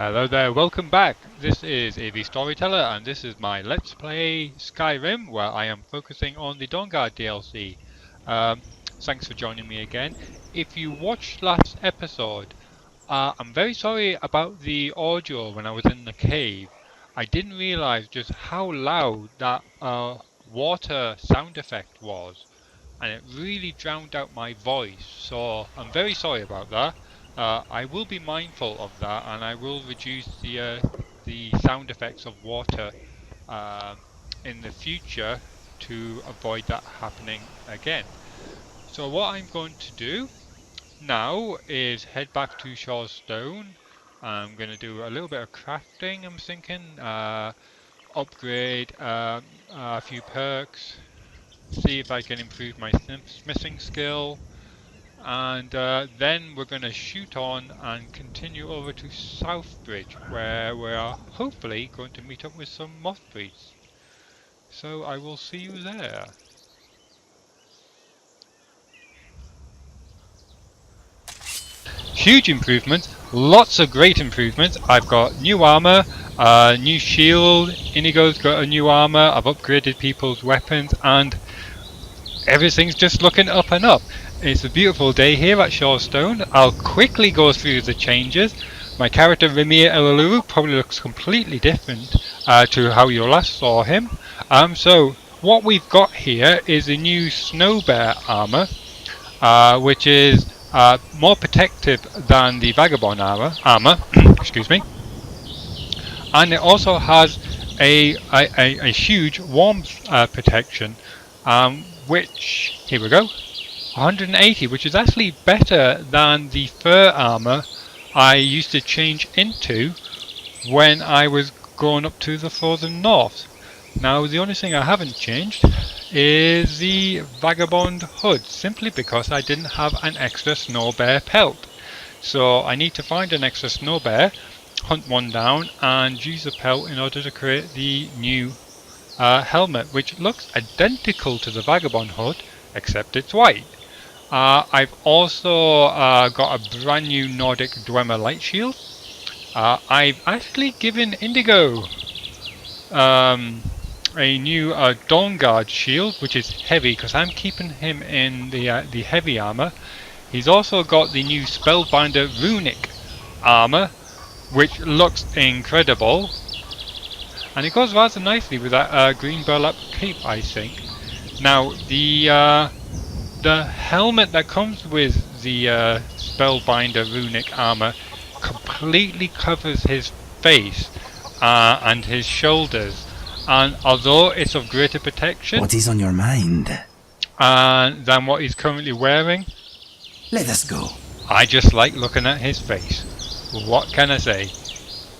Hello there, welcome back. This is AVStoryteller and this is my Let's Play Skyrim where I am focusing on the Dawnguard DLC. Thanks for joining me again. If you watched last episode, I'm very sorry about the audio when I was in the cave. I didn't realise just how loud that water sound effect was, and it really drowned out my voice, so I'm very sorry about that. I will be mindful of that, and I will reduce the sound effects of water in the future to avoid that happening again. So what I'm going to do now is head back to Shaw's Stone. I'm going to do a little bit of crafting, I'm thinking, upgrade a few perks, see if I can improve my smithing skill, and then we're going to shoot on and continue over to Southbridge, where we are hopefully going to meet up with some Moth priests. So I will see you there. Huge improvements, lots of great improvements. I've got new armor, new shield, Inigo's got a new armor, I've upgraded people's weapons, and everything's just looking up and up. It's a beautiful day here at Shawstone. I'll quickly go through the changes. My character Raimyr probably looks completely different to how you last saw him. So what we've got here is a new Snow Bear armor, which is more protective than the Vagabond armor. Excuse me. And it also has a huge warmth protection, which, here we go, 180, which is actually better than the fur armor I used to change into when I was going up to the frozen north. Now the only thing I haven't changed is the Vagabond hood, simply because I didn't have an extra Snow Bear pelt. So I need to find an extra Snow Bear, hunt one down, and use the pelt in order to create the new helmet, which looks identical to the Vagabond hood, except it's white. I've also got a brand new Nordic Dwemer light shield. I've actually given Indigo a new Dawnguard shield, which is heavy because I'm keeping him in the heavy armor. He's also got the new Spellbinder runic armor, which looks incredible, and it goes rather nicely with that green burlap cape, I think. Now the helmet that comes with the Spellbinder runic armor completely covers his face and his shoulders, and although it's of greater protection, what is on your mind? Than what he's currently wearing, Let us go. I just like looking at his face. What can I say?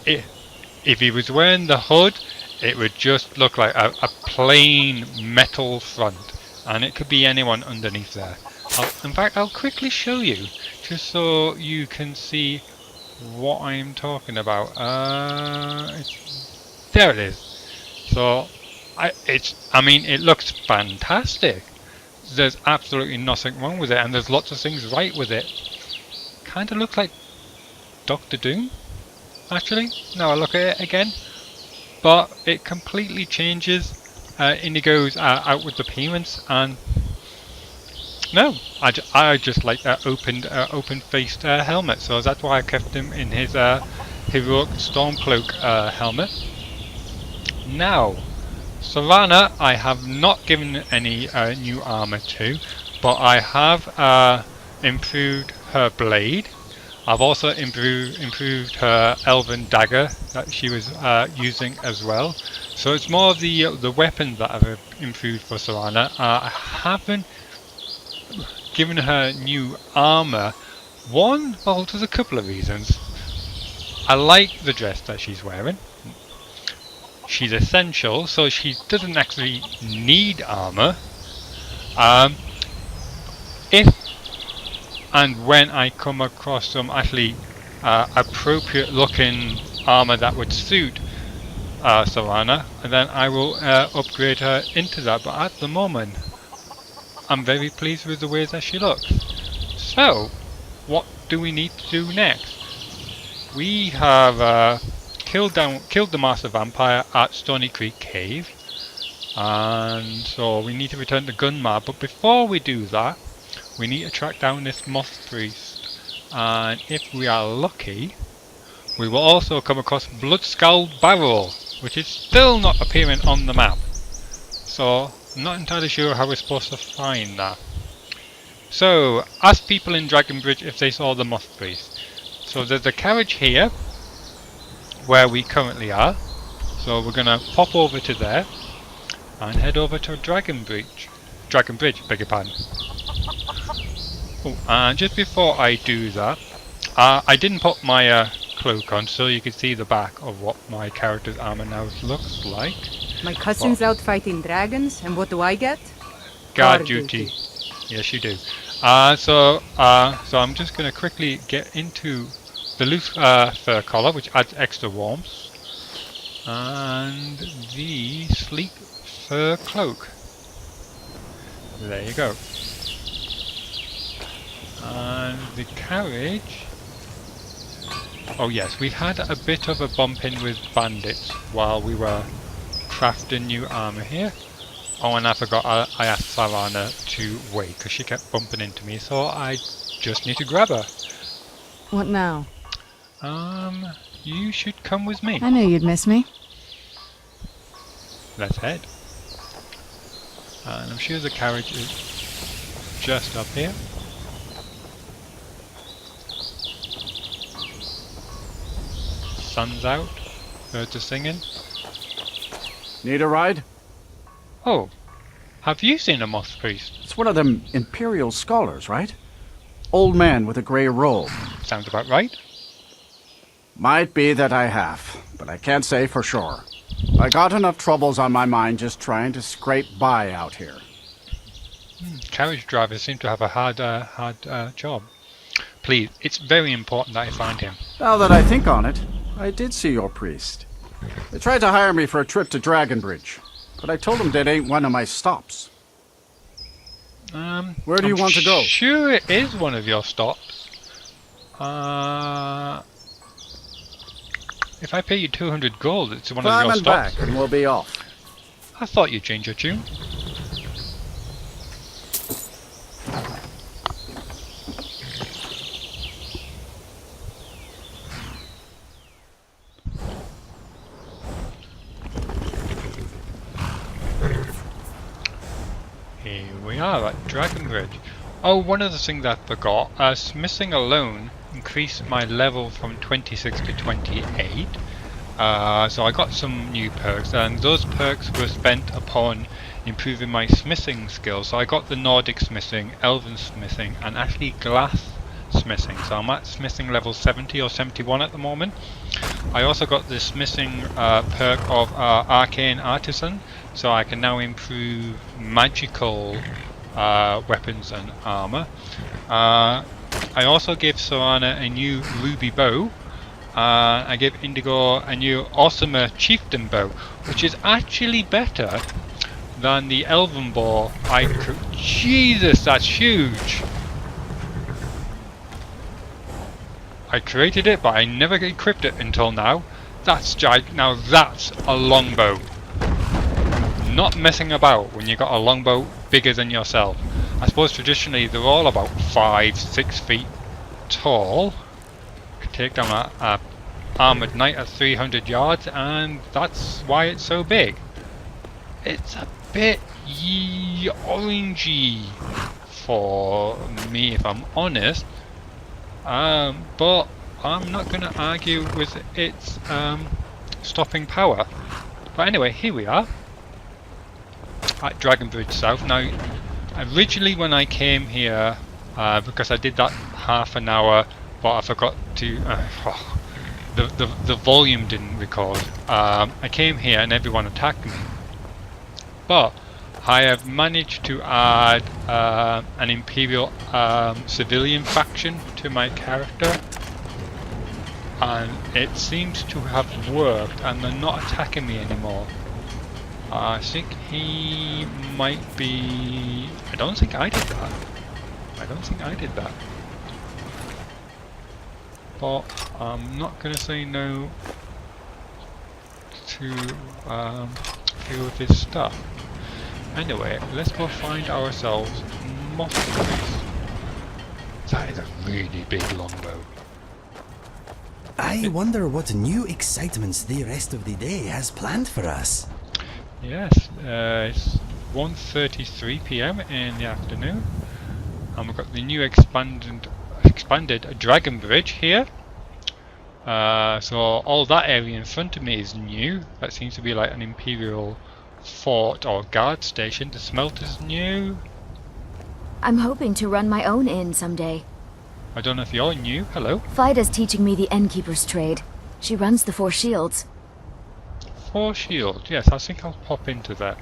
If he was wearing the hood, it would just look like a plain metal front, and it could be anyone underneath there. In fact, I'll quickly show you, just so you can see what I'm talking about. There it is. So, I mean, it looks fantastic. There's absolutely nothing wrong with it, and there's lots of things right with it. Kind of looks like Doctor Doom, actually, now I look at it again. But it completely changes Indigo's outward appearance, and no, I just like that open-faced helmet, so that's why I kept him in his heroic Stormcloak helmet. Now, Serana, I have not given any new armor to, but I have improved her blade. I've also improved her elven dagger that she was using as well. So it's more of the weapon that I've improved for Serana. I haven't given her new armor. Well, there's a couple of reasons. I like the dress that she's wearing. She's essential, so she doesn't actually need armor. If and when I come across some actually appropriate looking armor that would suit Serana, and then I will upgrade her into that, but at the moment I'm very pleased with the way that she looks. So what do we need to do next? we have killed the Master Vampire at Stony Creek Cave, and so we need to return to Dunmer. But before we do that, we need to track down this Moth Priest, and if we are lucky, we will also come across Bloodscald Barrow, which is still not appearing on the map. So I'm not entirely sure how we're supposed to find that. So ask people in Dragonbridge if they saw the Moth Priest. So there's a carriage here, where we currently are. So we're gonna pop over to there and head over to Dragonbridge, beg your pardon. Oh, and just before I do that, I didn't put my cloak on so you can see the back of what my character's armor now looks like. My cousin's out fighting dragons, and what do I get? Guard duty. Yes, you do. So I'm just going to quickly get into the loose fur collar, which adds extra warmth, and the sleek fur cloak. There you go. And the carriage. Oh yes, we had a bit of a bump in with bandits while we were crafting new armor here. Oh, and I forgot, I asked Sarana to wait because she kept bumping into me, so I just need to grab her. What now? You should come with me. I knew you'd miss me. Let's head. And I'm sure the carriage is just up here. Sun's out, birds are singing. Need a ride? Oh, have you seen a Moth Priest? It's one of them Imperial scholars, right? Old man with a grey robe. Sounds about right. Might be that I have, but I can't say for sure. I got enough troubles on my mind just trying to scrape by out here. Carriage drivers seem to have a hard job. Please, it's very important that I find him. Now that I think on it, I did see your priest. They tried to hire me for a trip to Dragonbridge, but I told them that ain't one of my stops. Where do you want to go? Sure, it is one of your stops. If I pay you 200 gold, it's one of your stops. Back and we'll be off. I thought you'd change your tune. Here we are at Dragonbridge. Oh, one other thing that I forgot. Smithing alone increased my level from 26 to 28. So I got some new perks, and those perks were spent upon improving my smithing skills. So I got the Nordic smithing, Elven smithing, and actually glass smithing. So I'm at smithing level 70 or 71 at the moment. I also got the smithing perk of Arcane Artisan, so I can now improve magical weapons and armor. I also gave Sarana a new ruby bow. I gave Indigo a new awesomer chieftain bow, which is actually better than the elven bow. Jesus, that's huge! I created it, but I never equipped it until now. Now that's a longbow. Not messing about when you got a longbow bigger than yourself. I suppose traditionally they're all about 5-6 feet tall. Could take down a armored knight at 300 yards, and that's why it's so big. It's a bit orangey for me, if I'm honest. But I'm not going to argue with its stopping power. But anyway, here we are at Dragonbridge South. Now, originally when I came here, because I did that half an hour, but I forgot to, the volume didn't record. I came here and everyone attacked me. But I have managed to add an Imperial civilian faction to my character, and it seems to have worked, and they're not attacking me anymore. I think he might be... I don't think I did that. but I'm not going to say no to a few of his stuff. Anyway, let's go find ourselves Moth. That is a really big longbow. I wonder what new excitements the rest of the day has planned for us. Yes, it's 1:33 PM in the afternoon, and we've got the new expanded dragon bridge here. So all that area in front of me is new. That seems to be like an imperial fort or guard station. The smelter's new. I'm hoping to run my own inn someday. I don't know if you're new. Hello. Fida's teaching me the innkeeper's trade. She runs the Four Shields. Four Shields. Yes, I think I'll pop into that.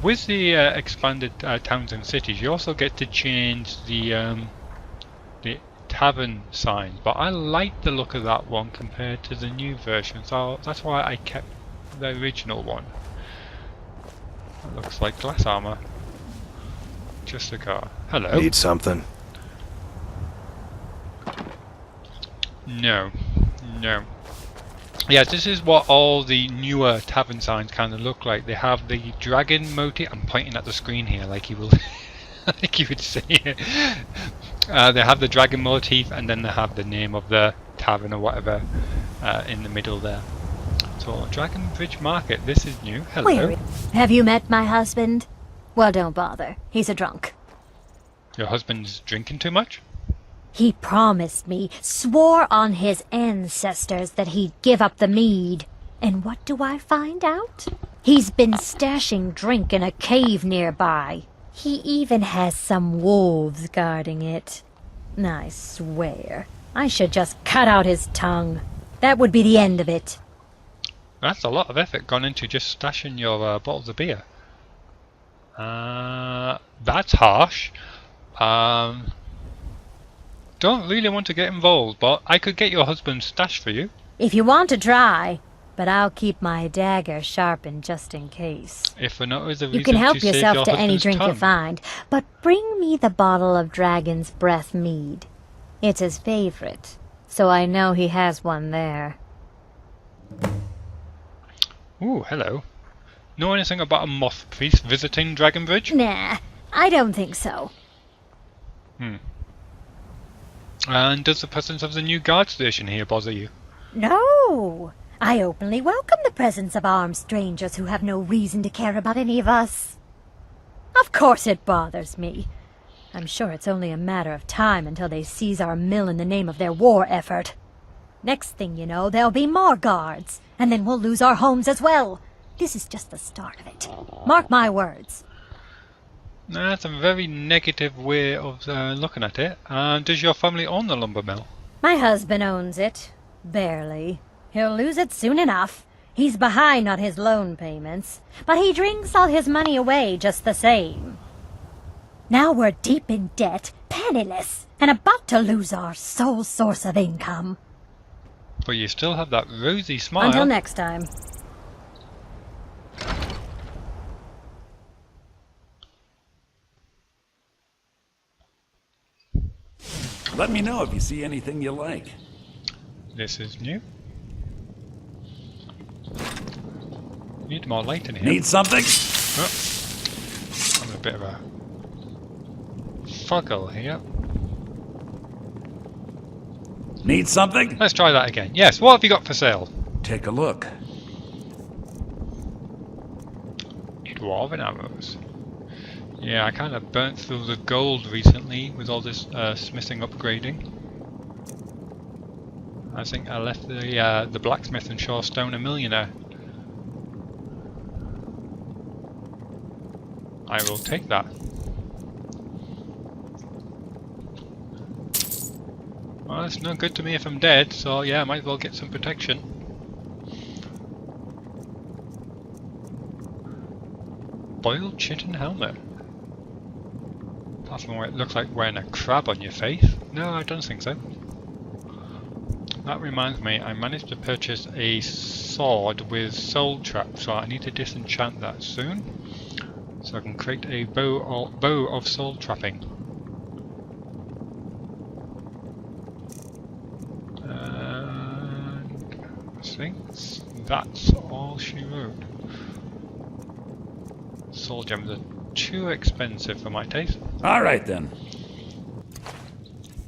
With the expanded towns and cities, you also get to change the tavern sign, but I like the look of that one compared to the new version, so that's why I kept the original one. That looks like glass armor. Just a car. Hello. Need something? No. No. Yeah, this is what all the newer tavern signs kind of look like. They have the dragon motif. I'm pointing at the screen here like you will like you would see it. They have the dragon motif, and then they have the name of the tavern or whatever in the middle there. So, Dragon Bridge Market, this is new. Hello. Have you met my husband? Well, don't bother. He's a drunk. Your husband's drinking too much? He promised me, swore on his ancestors that he'd give up the mead. And what do I find out? He's been stashing drink in a cave nearby. He even has some wolves guarding it. I swear, I should just cut out his tongue. That would be the end of it. That's a lot of effort gone into just stashing your bottles of beer. That's harsh. Don't really want to get involved, but I could get your husband's stash for you. If you want to try, but I'll keep my dagger sharpened just in case. If for no other reason You can help to save yourself your to any husband's drink you tongue. find, but bring me the bottle of Dragon's Breath mead. It's his favorite, so I know he has one there. Ooh, hello. Know anything about a moth priest visiting Dragon Bridge? Nah, I don't think so. And does the presence of the new guard station here bother you? No! I openly welcome the presence of armed strangers who have no reason to care about any of us. Of course it bothers me. I'm sure it's only a matter of time until they seize our mill in the name of their war effort. Next thing you know, there'll be more guards, and then we'll lose our homes as well. This is just the start of it. Mark my words. That's a very negative way of looking at it. Does your family own the lumber mill? My husband owns it. Barely. He'll lose it soon enough. He's behind on his loan payments, but he drinks all his money away just the same. Now we're deep in debt, penniless, and about to lose our sole source of income. But you still have that rosy smile. Until next time. Let me know if you see anything you like. This is new. Need more light in here. Need something? Oh. I'm a bit of a fuggle here. Need something? Let's try that again. Yes, what have you got for sale? Take a look. Dwarven arrows. Yeah, I kind of burnt through the gold recently with all this smithing upgrading. I think I left the blacksmith in Shorestone a millionaire. I will take that. Well, it's no good to me if I'm dead, so yeah, I might as well get some protection. Boiled chitin helmet. Apart from where it looks like wearing a crab on your face. No, I don't think so. That reminds me, I managed to purchase a sword with soul trap, so I need to disenchant that soon. So I can create a bow of soul trapping. think that's all she wrote. Soul gems are too expensive for my taste. Alright then.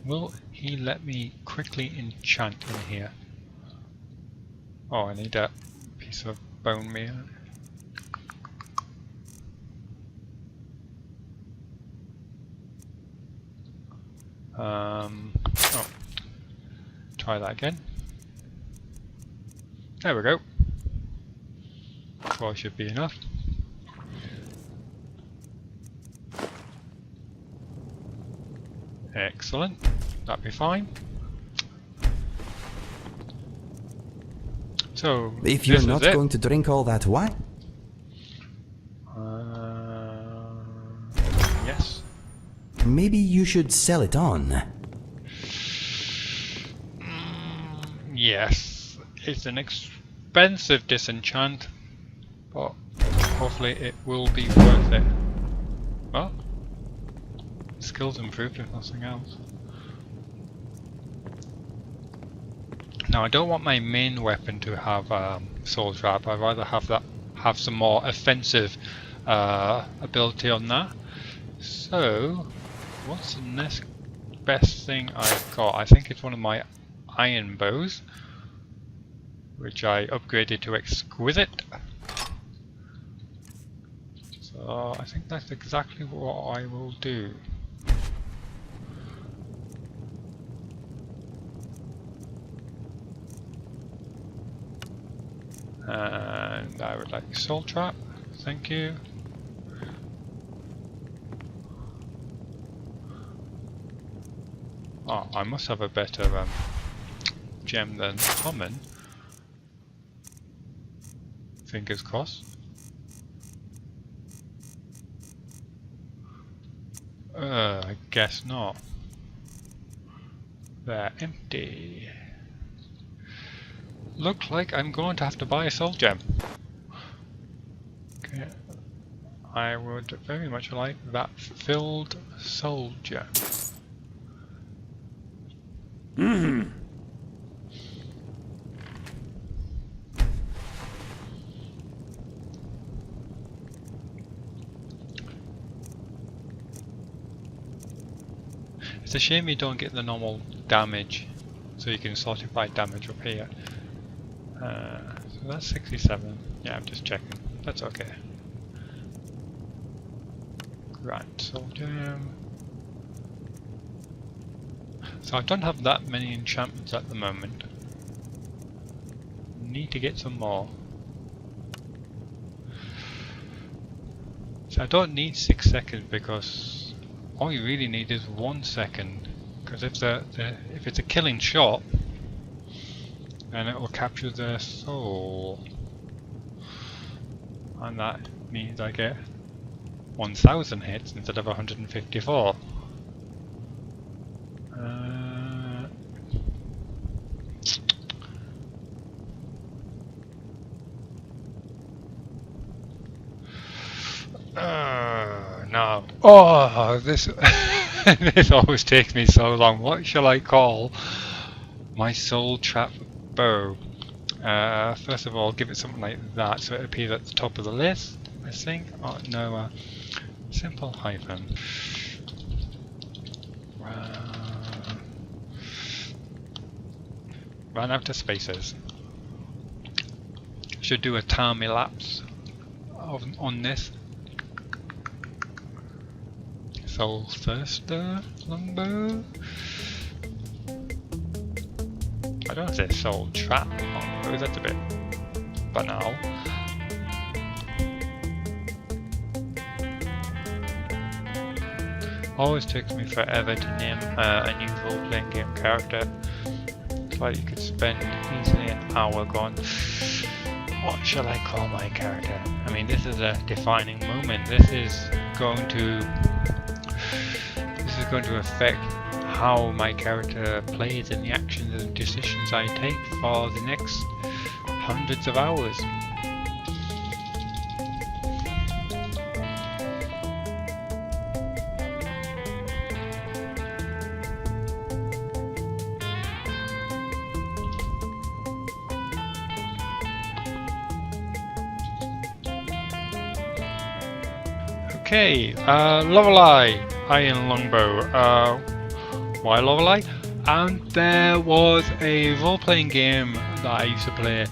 Will he let me quickly enchant in here? Oh, I need a piece of bone meal. Oh, try that again. There we go. 4 should be enough. Excellent. That'd be fine. So, If you're this not is it. going to drink all that wine, Yes. maybe you should sell it on. Yes. It's an expensive disenchant, but hopefully it will be worth it. Well, skills improved if nothing else. Now I don't want my main weapon to have soul trap. I'd rather have some more offensive ability on that. So what's the next best thing I've got? I think it's one of my iron bows, which I upgraded to exquisite. So I think that's exactly what I will do. And I would like soul trap, thank you. Oh, I must have a better gem than common. Fingers crossed. I guess not. They're empty. Looks like I'm going to have to buy a soul gem. Okay. I would very much like that filled soul gem. It's a shame you don't get the normal damage, so you can sort it by damage up here. So that's 67. Yeah, I'm just checking. That's okay. Right, soul gem. So I don't have that many enchantments at the moment. Need to get some more. So I don't need 6 seconds because all you really need is 1 second. Because if it's a killing shot, then it will capture their soul. And that means I get 1000 hits instead of 154. No. Oh, this this always takes me so long. What shall I call my soul trap bow? First of all, give it something like that so it appears at the top of the list, I think. Oh no, simple hyphen. Ran out of spaces. Should do a time elapse on this. Soul Thirster longbow. I don't say soul trap longbow, that's a bit banal. Always takes me forever to name a new role-playing game character. It's like you could spend easily an hour going, what shall I call my character? I mean, this is a defining moment. This is going to affect how my character plays and the actions and decisions I take for the next hundreds of hours. Okay, Lorelei, Iron Longbow. Why Lorelei? And there was a role-playing game that I used to play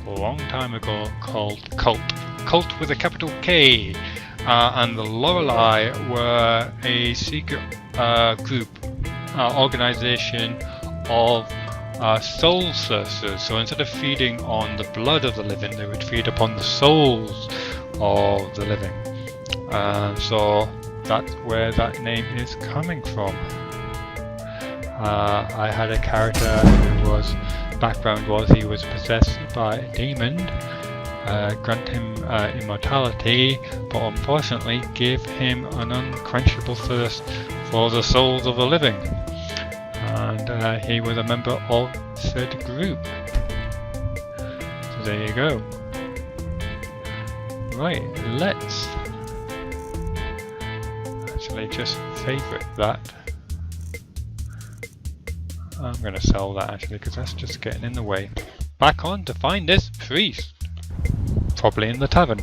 a long time ago called Cult. Cult with a capital K. And the Lorelei were a secret group, organization of soul sourcers. So instead of feeding on the blood of the living, they would feed upon the souls of the living. So that's where that name is coming from. I had a character whose background was he was possessed by a demon, grant him immortality, but unfortunately gave him an unquenchable thirst for the souls of the living. And he was a member of said group. So there you go. Right, let's actually just favourite that. I'm going to sell that actually because that's just getting in the way. Back on to find this priest. Probably in the tavern.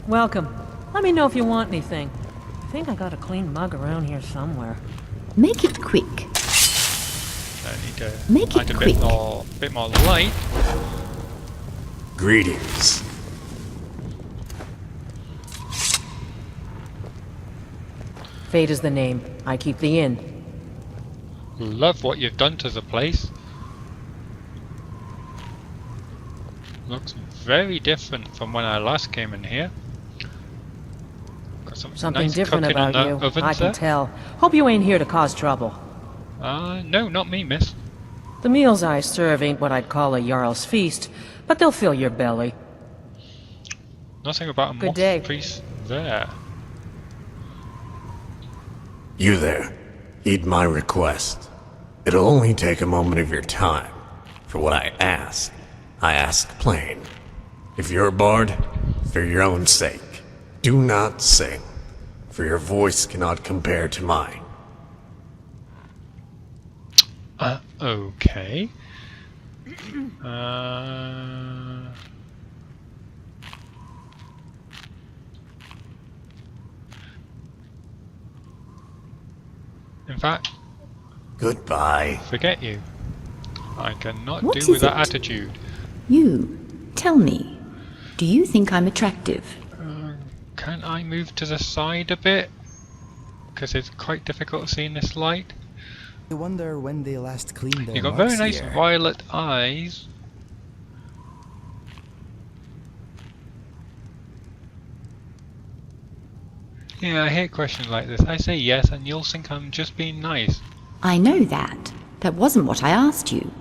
Welcome. Let me know if you want anything. I think I got a clean mug around here somewhere. Make it quick. I need to Make add it a quick. bit more light. Greetings. Fate is the name. I keep the inn. Love what you've done to the place. Looks very different from when I last came in here. Got Something nice different cooking about on you. the ovens I can there. tell. Hope you ain't here to cause trouble. No, not me, miss. The meals I serve ain't what I'd call a Jarl's feast, but they'll fill your belly. Nothing about a Good moth day. priest there. You there. Heed my request. It'll only take a moment of your time. For what I ask plain. If you're a bard, for your own sake, do not sing, for your voice cannot compare to mine. Okay. In fact, Goodbye. forget you. I cannot What do is with that it? attitude. You, tell me, do you think I'm attractive? Can I move to the side a bit? Because it's quite difficult to see in this light. I wonder when they last cleaned their You've got very mugs nice here. violet eyes. Yeah, I hate questions like this. I say yes and you'll think I'm just being nice. I know that. That wasn't what I asked you.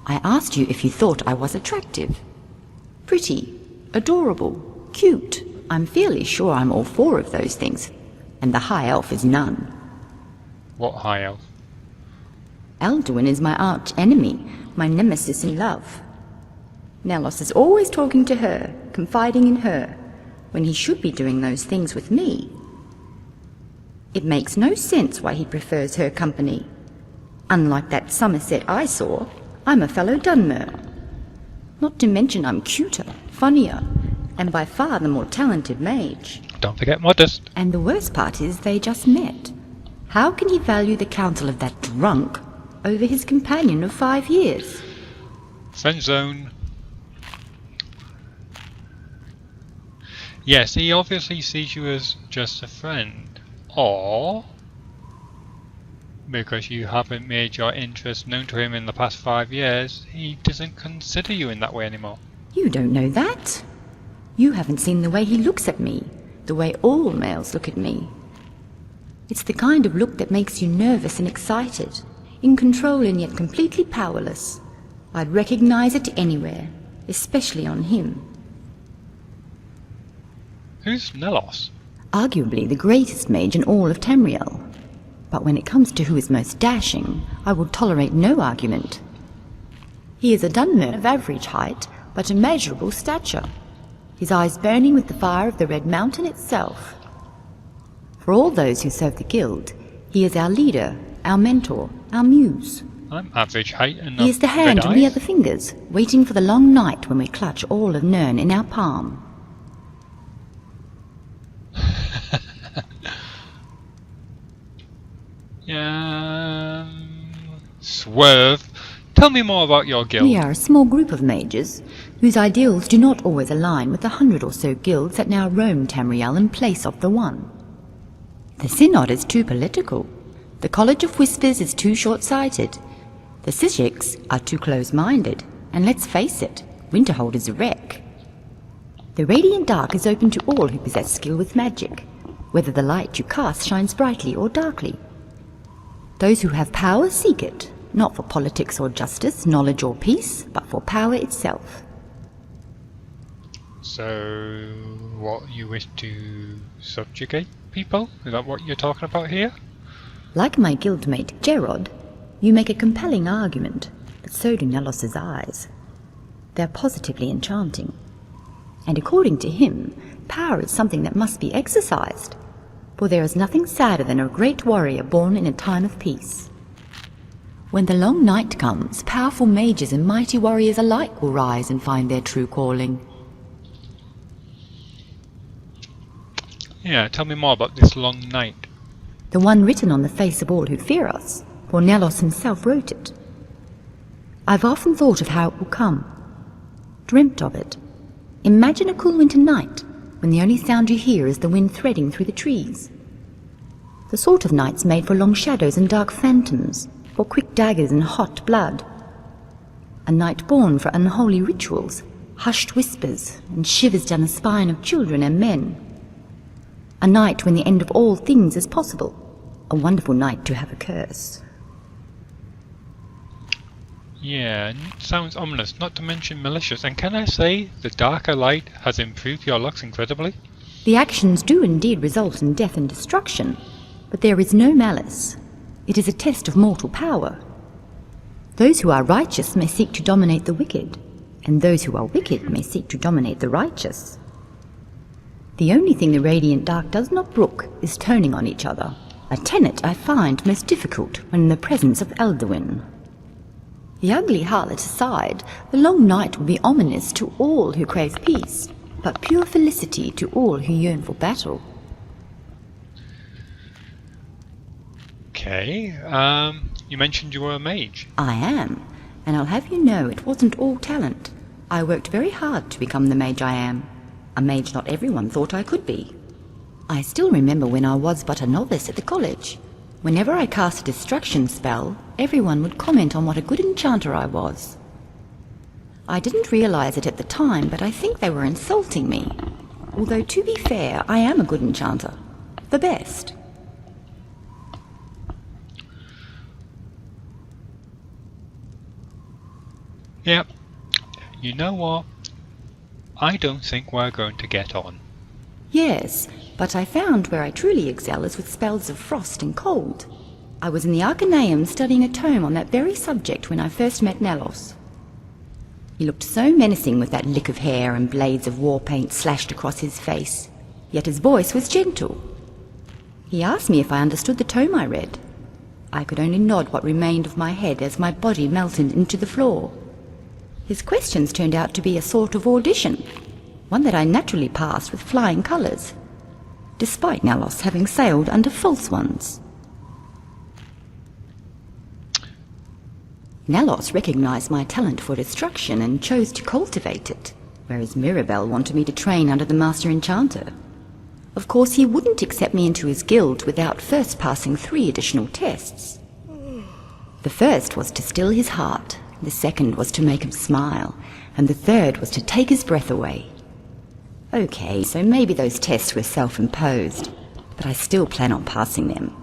I asked you if you thought I was attractive. Pretty, adorable, cute. I'm fairly sure I'm all four of those things. And the High Elf is none. What high elf? Alduin is my arch enemy, my nemesis in love. Nelos is always talking to her, confiding in her, when he should be doing those things with me. It makes no sense why he prefers her company. Unlike that Somerset I saw, I'm a fellow Dunmer. Not to mention I'm cuter, funnier, and by far the more talented mage. Don't forget modest. And the worst part is they just met. How can he value the counsel of that drunk over his companion of 5 years? Friend zone. Yes, he obviously sees you as just a friend. Or because you haven't made your interest known to him in the past 5 years, he doesn't consider you in that way anymore. You don't know that. You haven't seen the way he looks at me, the way all males look at me. It's the kind of look that makes you nervous and excited, in control and yet completely powerless. I'd recognize it anywhere, especially on him. Who's Nelos? Arguably the greatest mage in all of Tamriel. But when it comes to who is most dashing, I will tolerate no argument. He is a Dunmer of average height, but immeasurable stature, his eyes burning with the fire of the Red Mountain itself. For all those who serve the guild, He is our leader, our mentor, our muse. I'm average height and He is the hand and we are the fingers, waiting for the long night when we clutch all of Nirn in our palm. Swerve. Tell me more about your guild. We are a small group of mages, whose ideals do not always align with the 100 or so guilds that now roam Tamriel in place of the one. The Synod is too political. The College of Whispers is too short-sighted. The Sishiks are too close-minded. And let's face it, Winterhold is a wreck. The Radiant Dark is open to all who possess skill with magic, whether the light you cast shines brightly or darkly. Those who have power seek it, not for politics or justice, knowledge or peace, but for power itself. So, what, you wish to subjugate people? Is that what you're talking about here? Like my guildmate Gerard, you make a compelling argument, but so do Nelos's eyes. They're positively enchanting. And according to him, power is something that must be exercised, for there is nothing sadder than a great warrior born in a time of peace. When the long night comes, powerful mages and mighty warriors alike will rise and find their true calling. Yeah, tell me more about this long night. The one written on the face of all who fear us, for Nelos himself wrote it. I've often thought of how it will come, dreamt of it. Imagine a cool winter night, when the only sound you hear is the wind threading through the trees. The sort of nights made for long shadows and dark phantoms, for quick daggers and hot blood. A night born for unholy rituals, hushed whispers, and shivers down the spine of children and men. A night when the end of all things is possible. A wonderful night to have a curse. Yeah, it sounds ominous, not to mention malicious. And can I say, the darker light has improved your looks incredibly? The actions do indeed result in death and destruction, but there is no malice. It is a test of mortal power. Those who are righteous may seek to dominate the wicked, and those who are wicked may seek to dominate the righteous. The only thing the Radiant Dark does not brook is turning on each other, a tenet I find most difficult when in the presence of Elduin. The ugly harlot aside, the long night will be ominous to all who crave peace, but pure felicity to all who yearn for battle. Okay, you mentioned you were a mage. I am, and I'll have you know it wasn't all talent. I worked very hard to become the mage I am, a mage not everyone thought I could be. I still remember when I was but a novice at the college. Whenever I cast a destruction spell, everyone would comment on what a good enchanter I was. I didn't realize it at the time, but I think they were insulting me. Although, to be fair, I am a good enchanter. The best. Yep. You know what? I don't think we're going to get on. Yes, but I found where I truly excel is with spells of frost and cold. I was in the Arcaneum studying a tome on that very subject when I first met Nelos. He looked so menacing with that lick of hair and blades of war paint slashed across his face, yet his voice was gentle. He asked me if I understood the tome I read. I could only nod what remained of my head as my body melted into the floor. His questions turned out to be a sort of audition, one that I naturally passed with flying colours, despite Nelos having sailed under false ones. Nelos recognized my talent for destruction and chose to cultivate it, whereas Myrisi'l wanted me to train under the Master Enchanter. Of course, he wouldn't accept me into his guild without first passing 3 additional tests. The first was to still his heart, the second was to make him smile, and the third was to take his breath away. Okay, so maybe those tests were self-imposed, but I still plan on passing them.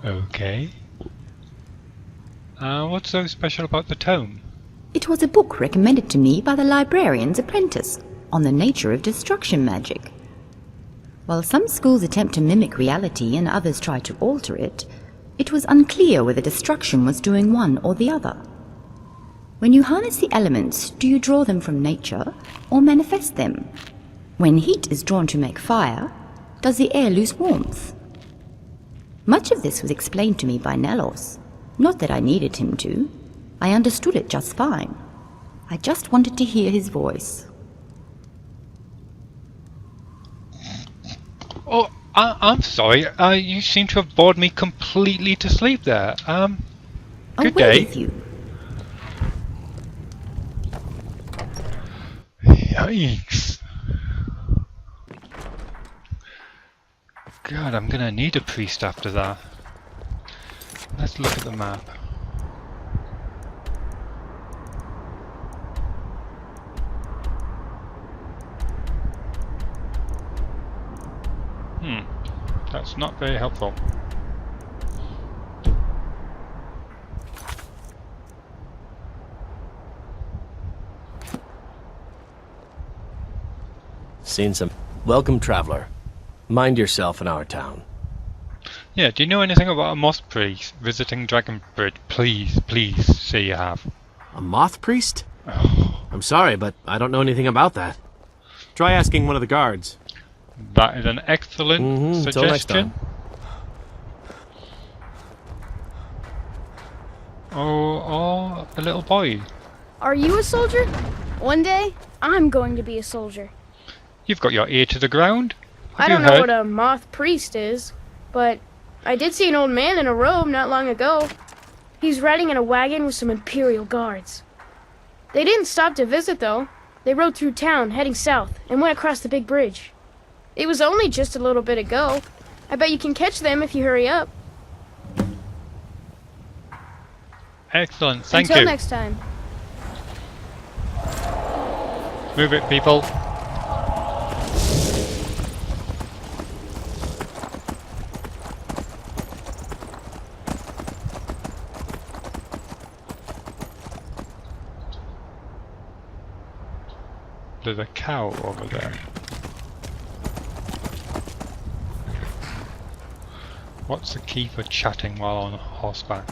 Okay. What's so special about the tome? It was a book recommended to me by the librarian's apprentice on the nature of destruction magic. While some schools attempt to mimic reality and others try to alter it, it was unclear whether destruction was doing one or the other. When you harness the elements, do you draw them from nature or manifest them? When heat is drawn to make fire, Does the air lose warmth? Much of this was explained to me by Nelos. Not that I needed him to. I understood it just fine. I just wanted to hear his voice. Oh, I'm sorry. You seem to have bored me completely to sleep there. Good day. With you. Yikes. God, I'm gonna need a priest after that. Let's look at the map. That's not very helpful. Seen some. Welcome, traveler. Mind yourself in our town. Yeah, do you know anything about a Moth priest visiting Dragonbridge? Please, please say you have. A Moth priest? I'm sorry, but I don't know anything about that. Try asking one of the guards. That is an excellent Till next suggestion. time. Oh, a little boy. Are you a soldier? One day, I'm going to be a soldier. You've got your ear to the ground. I don't know what a Moth priest is, but I did see an old man in a robe not long ago. He's riding in a wagon with some Imperial guards. They didn't stop to visit, though. They rode through town, heading south, and went across the big bridge. It was only just a little bit ago. I bet you can catch them if you hurry up. Excellent, thank you. Until next time. Move it, people. There's a cow over there. What's the key for chatting while on horseback?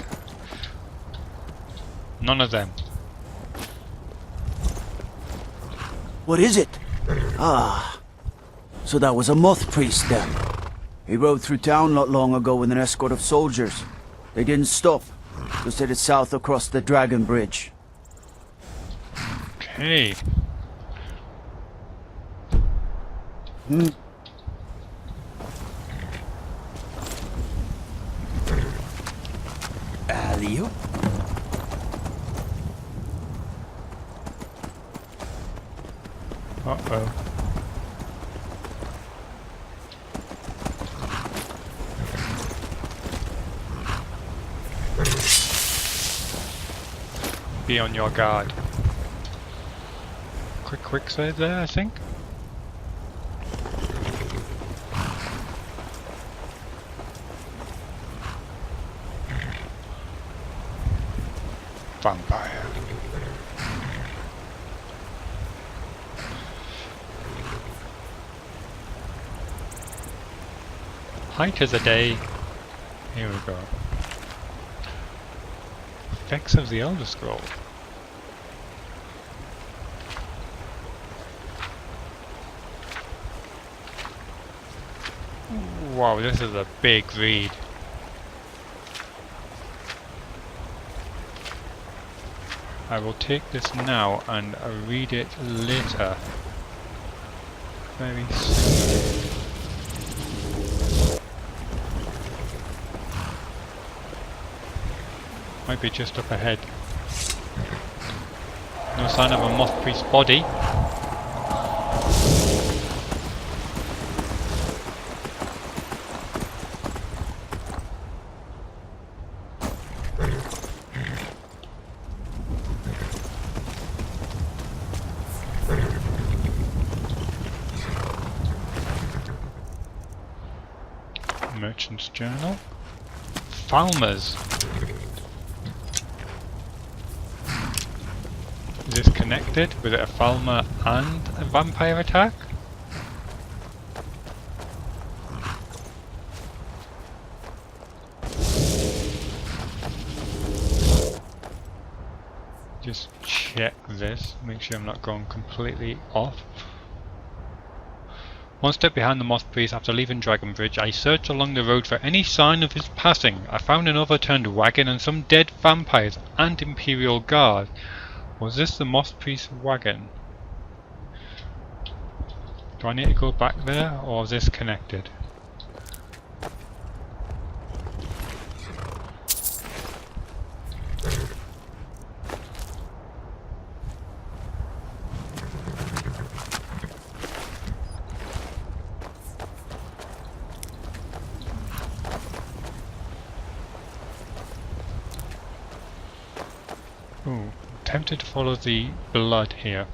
None of them. What is it? Ah, so that was a Moth priest then. He rode through town not long ago with an escort of soldiers. They didn't stop, just headed south across the Dragon Bridge. Okay. Alley-oop. Uh-oh. Be on your guard. Quick save there, I think. Vampire. Height of the day. Here we go. Effects of the Elderscrolls. Wow, this is a big read. I will take this now and read it later. Very soon. Might be just up ahead. No sign of a Moth priest's body. Merchant's Journal. Falmers. Is this connected? Was it a Falmer and a vampire attack? Just check this, make sure I'm not going completely off. One step behind the Moth Priest after leaving Dragonbridge, I searched along the road for any sign of his passing. I found an overturned wagon and some dead vampires and Imperial Guard. Was this the Moth Priest's wagon? Do I need to go back there, or is this connected? Ooh, tempted to follow the blood here.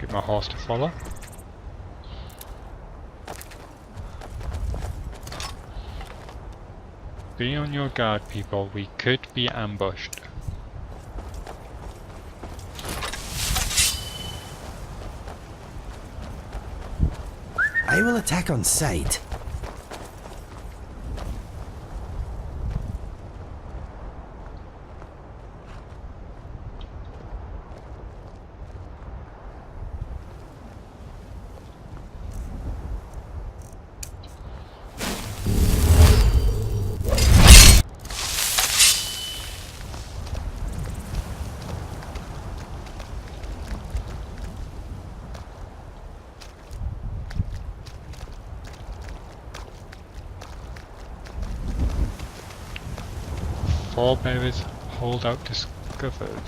Get my horse to follow. Be on your guard, people. We could be ambushed. I will attack on sight. Forebearers holdout discovered.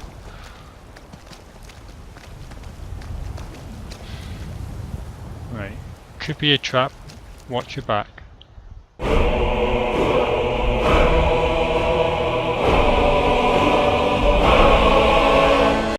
Right, could be a trap. Watch your back.